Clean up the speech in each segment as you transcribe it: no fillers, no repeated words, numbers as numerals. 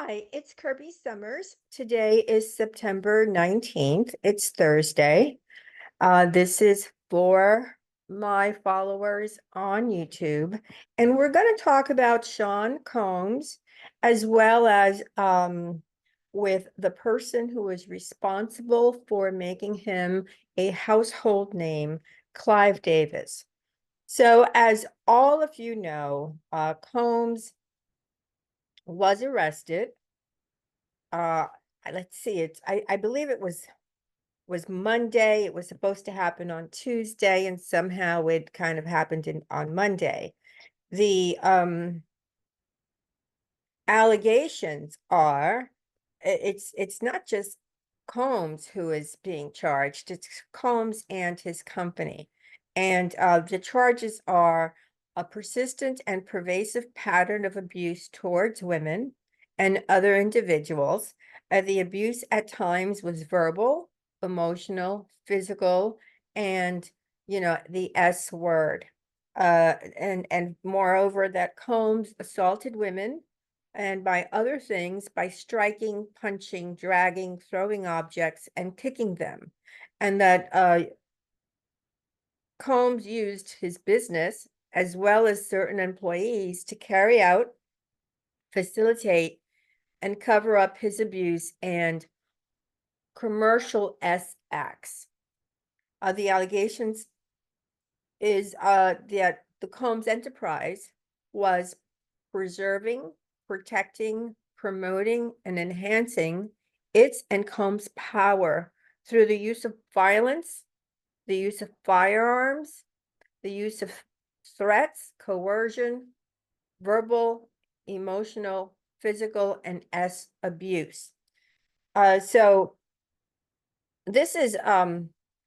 Hi, it's Kirby Summers. Today is September 19th. It's Thursday. This is for my followers on YouTube, and we're going to talk about Sean Combs as well as with the person who is responsible for making him a household name, Clive Davis. So, as all of you know, Combs was arrested. uh let's see, I believe it was Monday. It was supposed to happen on Tuesday, and somehow it kind of happened on Monday. The allegations are it's not just Combs who is being charged, it's Combs and his company. And the charges are a persistent and pervasive pattern of abuse towards women and other individuals. The abuse at times was verbal, emotional, physical, and the S word. And moreover, that Combs assaulted women, and by other things, by striking, punching, dragging, throwing objects, and kicking them. And that Combs used his business as well as certain employees to carry out, facilitate, and cover up his abuse and commercial S acts. The allegations is that the Combs enterprise was preserving, protecting, promoting, and enhancing its and Combs' power through the use of violence, the use of firearms, the use of threats, coercion, verbal, emotional, physical, and S abuse. So this is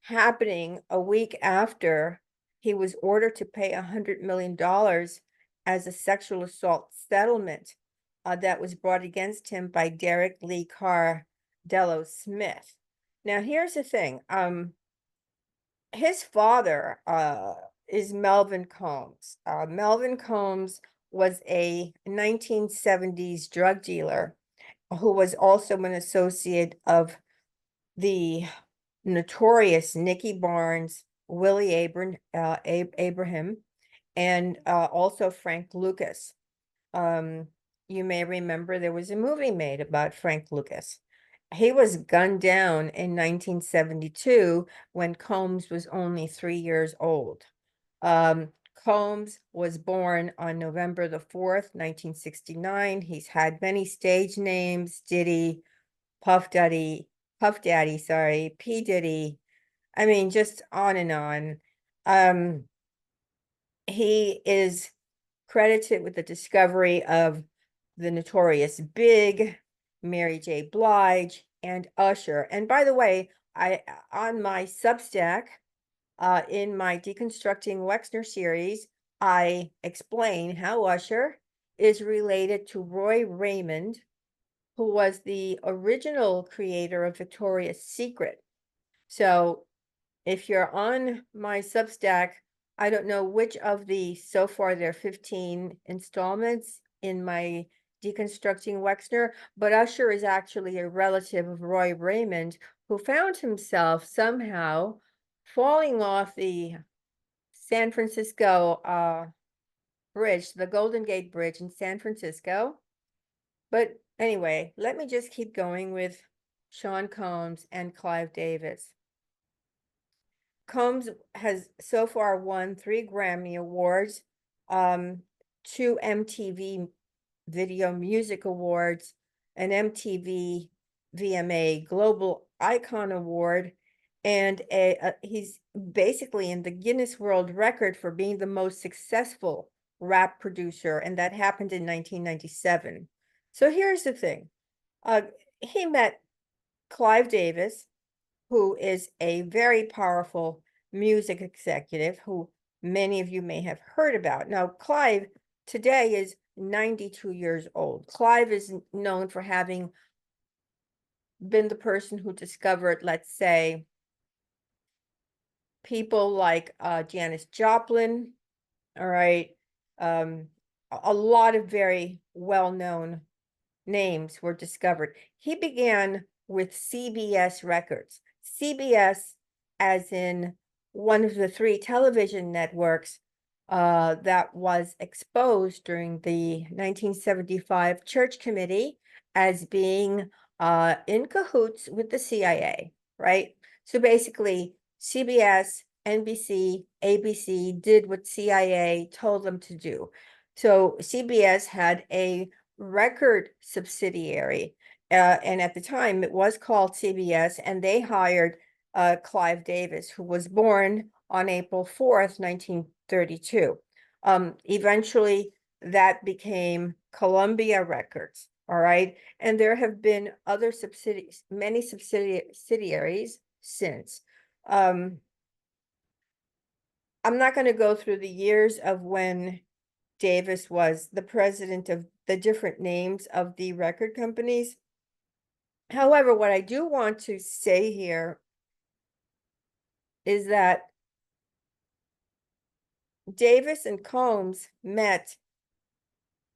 happening a week after he was ordered to pay $100 million as a sexual assault settlement that was brought against him by Derek Lee Cardello Smith. Now, here's the thing. His father is Melvin Combs. Melvin Combs was a 1970s drug dealer who was also an associate of the notorious Nicky Barnes, Willie Abraham, and also Frank Lucas. You may remember there was a movie made about Frank Lucas. He was gunned down in 1972 when Combs was only 3 years old. Combs was born on November the 4th, 1969. He's had many stage names: Diddy, Puff Daddy, sorry, P. Diddy. I mean, just on and on. He is credited with the discovery of the Notorious Big, Mary J. Blige, and Usher. And by the way, on my Substack, in my Deconstructing Wexner series, I explain how Usher is related to Roy Raymond, who was the original creator of Victoria's Secret. So if you're on my Substack, I don't know which of the, so far there are 15 installments in my Deconstructing Wexner, but Usher is actually a relative of Roy Raymond, who found himself somehow falling off the San Francisco bridge, the Golden Gate Bridge in San Francisco. But anyway, let me just keep going with Sean Combs and Clive Davis. Combs has so far won 3 Grammy Awards, 2 MTV Video Music Awards, an MTV VMA Global Icon Award, and he's basically in the Guinness World Record for being the most successful rap producer, and that happened in 1997. So here's the thing. He met Clive Davis, who is a very powerful music executive who many of you may have heard about. Now, Clive today is 92 years old. Clive is known for having been the person who discovered, let's say, people like Janis Joplin, all right, a lot of very well-known names were discovered. He began with CBS Records. CBS, as in one of the three television networks that was exposed during the 1975 Church Committee as being in cahoots with the CIA, right? So basically, CBS, NBC, ABC did what CIA told them to do. So CBS had a record subsidiary, and at the time it was called CBS, and they hired Clive Davis, who was born on April 4th, 1932. Eventually, that became Columbia Records, all right? And there have been other many subsidiaries since. I'm not going to go through the years of when Davis was the president of the different names of the record companies. However, what I do want to say here is that Davis and Combs met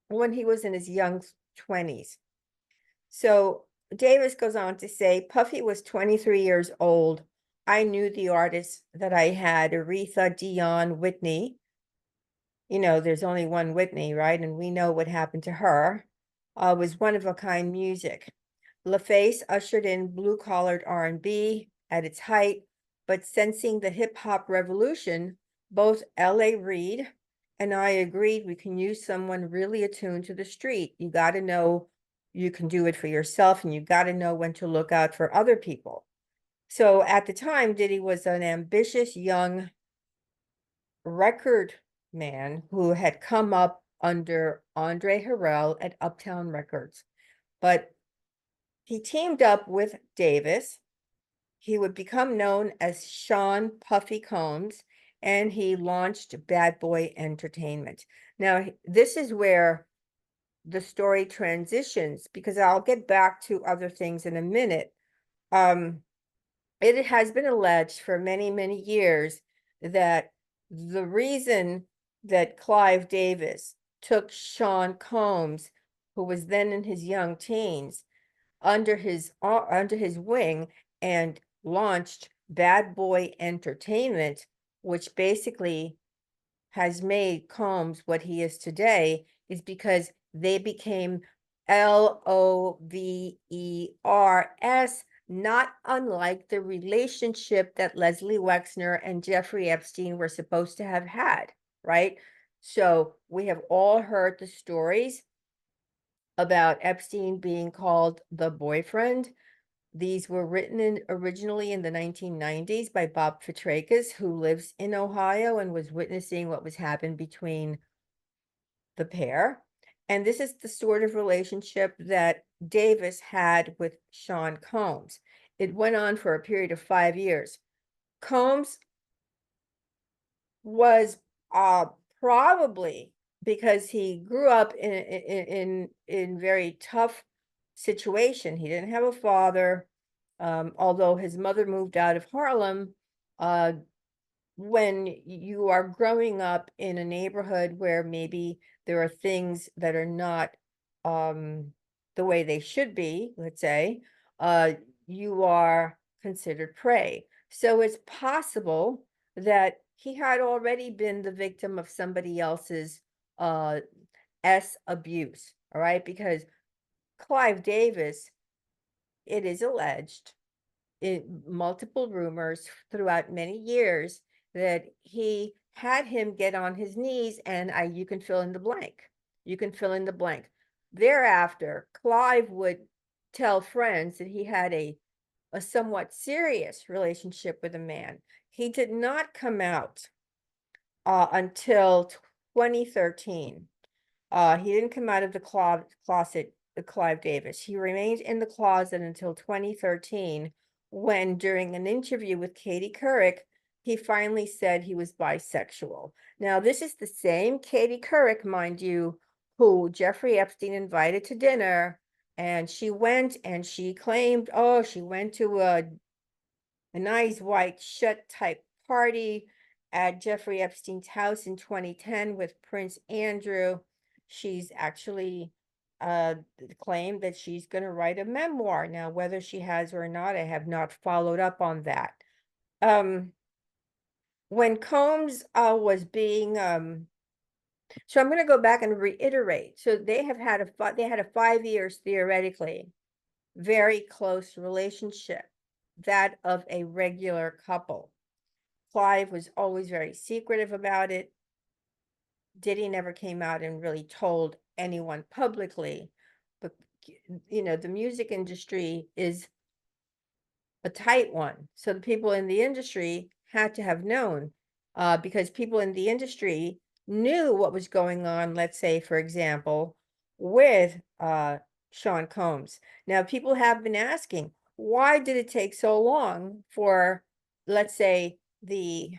when he was in his young 20s. So Davis goes on to say, Puffy was 23 years old. I knew the artists that I had, Aretha, Dionne, Whitney. You know, there's only one Whitney, right? And we know what happened to her. Was one-of-a-kind music. LaFace ushered in blue-collared R&B at its height, but sensing the hip-hop revolution, both L.A. Reid and I agreed we can use someone really attuned to the street. You got to know you can do it for yourself, and you got to know when to look out for other people. So at the time, Diddy was an ambitious young record man who had come up under Andre Harrell at Uptown Records. But he teamed up with Davis. He would become known as Sean Puffy Combs, and he launched Bad Boy Entertainment. Now, this is where the story transitions, because I'll get back to other things in a minute. It has been alleged for many, many years that the reason that Clive Davis took Sean Combs, who was then in his young teens, under his wing and launched Bad Boy Entertainment, which basically has made Combs what he is today, is because they became LOVERS, not unlike the relationship that Leslie Wexner and Jeffrey Epstein were supposed to have had, right? So we have all heard the stories about Epstein being called the boyfriend. These were written originally in the 1990s by Bob Fitrakis, who lives in Ohio and was witnessing what was happening between the pair. And this is the sort of relationship that Davis had with Sean Combs. It went on for a period of 5 years. Combs was probably, because he grew up in very tough situation. He didn't have a father, although his mother moved out of Harlem. When you are growing up in a neighborhood where maybe there are things that are not the way they should be, let's say, you are considered prey. So it's possible that he had already been the victim of somebody else's abuse, all right? Because Clive Davis, it is alleged in multiple rumors throughout many years that he had him get on his knees, and you can fill in the blank. You can fill in the blank. Thereafter, Clive would tell friends that he had a somewhat serious relationship with a man. He did not come out until 2013. He didn't come out of the closet, Clive Davis. He remained in the closet until 2013, when during an interview with Katie Couric, he finally said he was bisexual. Now, this is the same Katie Couric, mind you, who Jeffrey Epstein invited to dinner, and she went and she claimed, oh, she went to a nice white shut type party at Jeffrey Epstein's house in 2010 with Prince Andrew. She's actually claimed that she's going to write a memoir. Now, whether she has or not, I have not followed up on that. When Combs was being so I'm going to go back and reiterate. So they have had they had a 5 years theoretically very close relationship, that of a regular couple. Clive was always very secretive about it. Diddy never came out and really told anyone publicly, but the music industry is a tight one. So the people in the industry had to have known, because people in the industry knew what was going on, let's say, for example, with Sean Combs. Now, people have been asking, why did it take so long for, let's say, the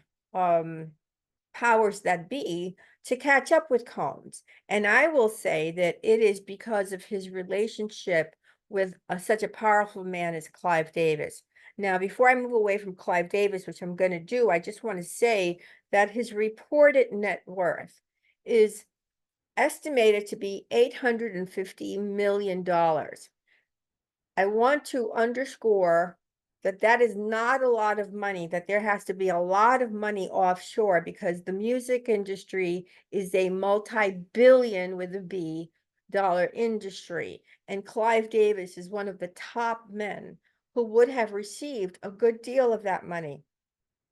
powers that be to catch up with Combs? And I will say that it is because of his relationship with such a powerful man as Clive Davis. Now, before I move away from Clive Davis, which I'm going to do, I just want to say that his reported net worth is estimated to be $850 million. I want to underscore that that is not a lot of money, that there has to be a lot of money offshore, because the music industry is a multi-billion with a B dollar industry. And Clive Davis is one of the top men who would have received a good deal of that money.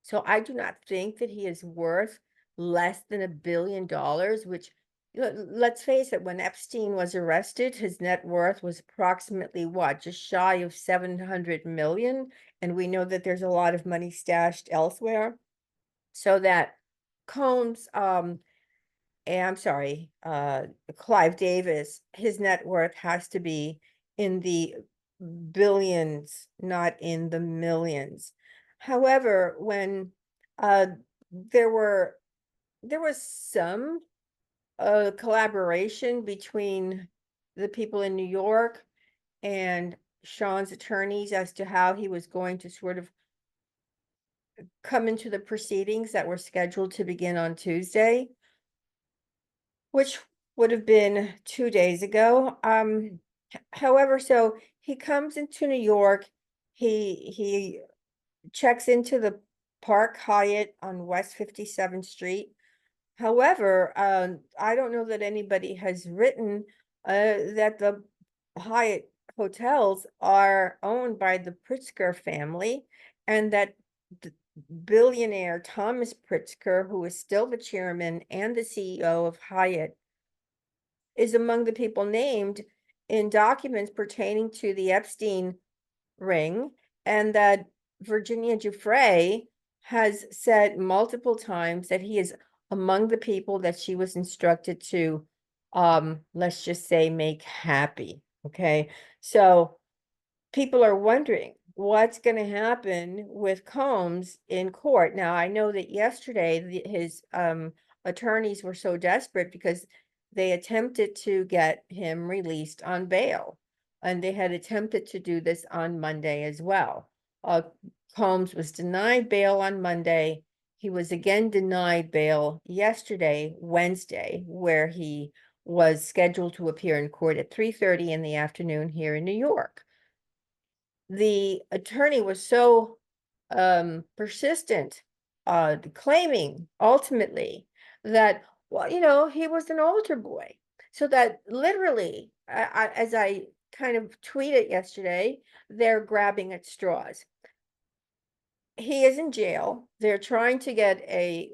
So I do not think that he is worth less than $1 billion, which, let's face it, when Epstein was arrested, his net worth was approximately what, just shy of 700 million. And we know that there's a lot of money stashed elsewhere. So that Combs, I'm sorry, Clive Davis, his net worth has to be in the billions, not in the millions. However, when uh, there was some collaboration between the people in New York and Sean's attorneys as to how he was going to sort of come into the proceedings that were scheduled to begin on Tuesday, which would have been 2 days ago. However, so he comes into New York. He checks into the Park Hyatt on West 57th Street. However, I don't know that anybody has written that the Hyatt hotels are owned by the Pritzker family, and that the billionaire Thomas Pritzker, who is still the chairman and the CEO of Hyatt, is among the people named in documents pertaining to the Epstein ring, and that Virginia Giuffre has said multiple times that he is among the people that she was instructed to, let's just say, make happy. Okay, so people are wondering what's going to happen with Combs in court. Now, I know that yesterday his attorneys were so desperate because they attempted to get him released on bail, and they had attempted to do this on Monday as well. Combs was denied bail on Monday. He was again denied bail yesterday, Wednesday, where he was scheduled to appear in court at 3:30 in the afternoon here in New York. The attorney was so persistent, claiming ultimately that, well, he was an altar boy. So that literally, as I kind of tweeted yesterday, they're grabbing at straws. He is in jail. They're trying to get a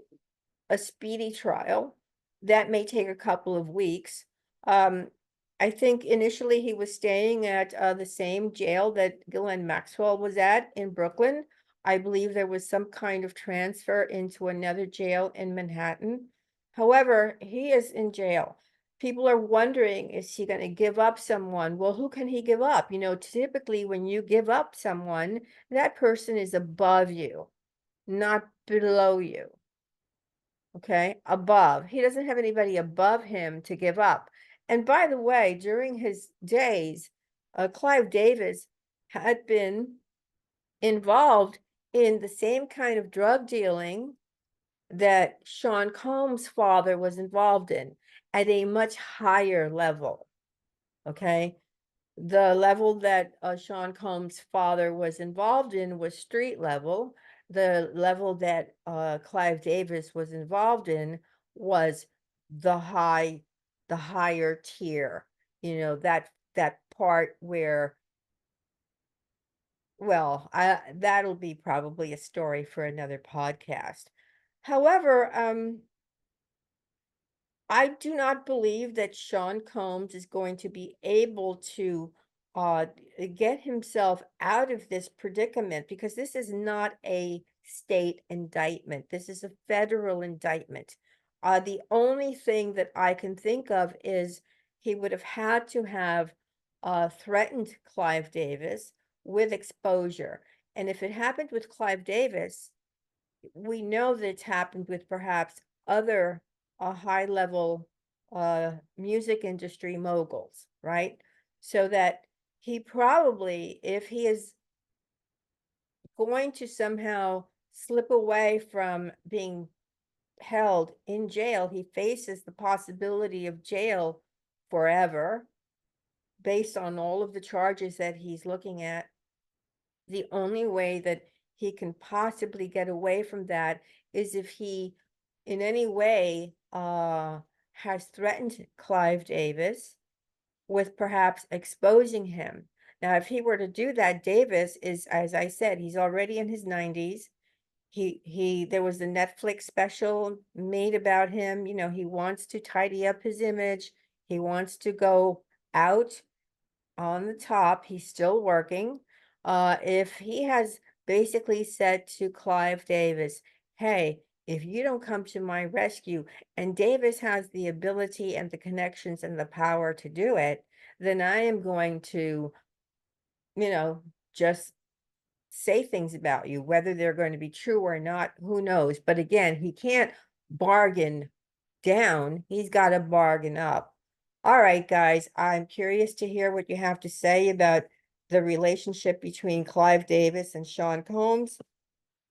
speedy trial. That may take a couple of weeks. I think initially he was staying at the same jail that Ghislaine Maxwell was at in Brooklyn. I believe there was some kind of transfer into another jail in Manhattan. However, he is in jail. People are wondering, is he going to give up someone? Well, who can he give up? Typically when you give up someone, that person is above you, not below you. Okay, above. He doesn't have anybody above him to give up. And by the way, during his days, Clive Davis had been involved in the same kind of drug dealing that Sean Combs' father was involved in at a much higher level. okay? The level that Sean Combs' father was involved in was street level. The level that Clive Davis was involved in was the higher tier. You know, that part where, well, that'll be probably a story for another podcast. However, I do not believe that Sean Combs is going to be able to get himself out of this predicament, because this is not a state indictment. This is a federal indictment. The only thing that I can think of is he would have had to have threatened Clive Davis with exposure. And if it happened with Clive Davis, we know that it's happened with perhaps other high level music industry moguls, right? So that he probably, if he is going to somehow slip away from being held in jail, he faces the possibility of jail forever based on all of the charges that he's looking at. The only way that he can possibly get away from that is if he in any way has threatened Clive Davis with perhaps exposing him. Now, if he were to do that, Davis is, as I said, he's already in his 90s. There was a Netflix special made about him. You know, he wants to tidy up his image. He wants to go out on the top. He's still working. If he has basically said to Clive Davis, hey, if you don't come to my rescue, and Davis has the ability and the connections and the power to do it, then I am going to, you know, just say things about you, whether they're going to be true or not, who knows? But again, he can't bargain down, he's got to bargain up. All right, guys, I'm curious to hear what you have to say about the relationship between Clive Davis and Sean Combs,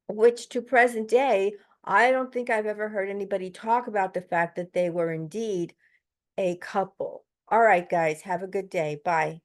which to present day, I don't think I've ever heard anybody talk about the fact that they were indeed a couple. All right, guys, have a good day. Bye.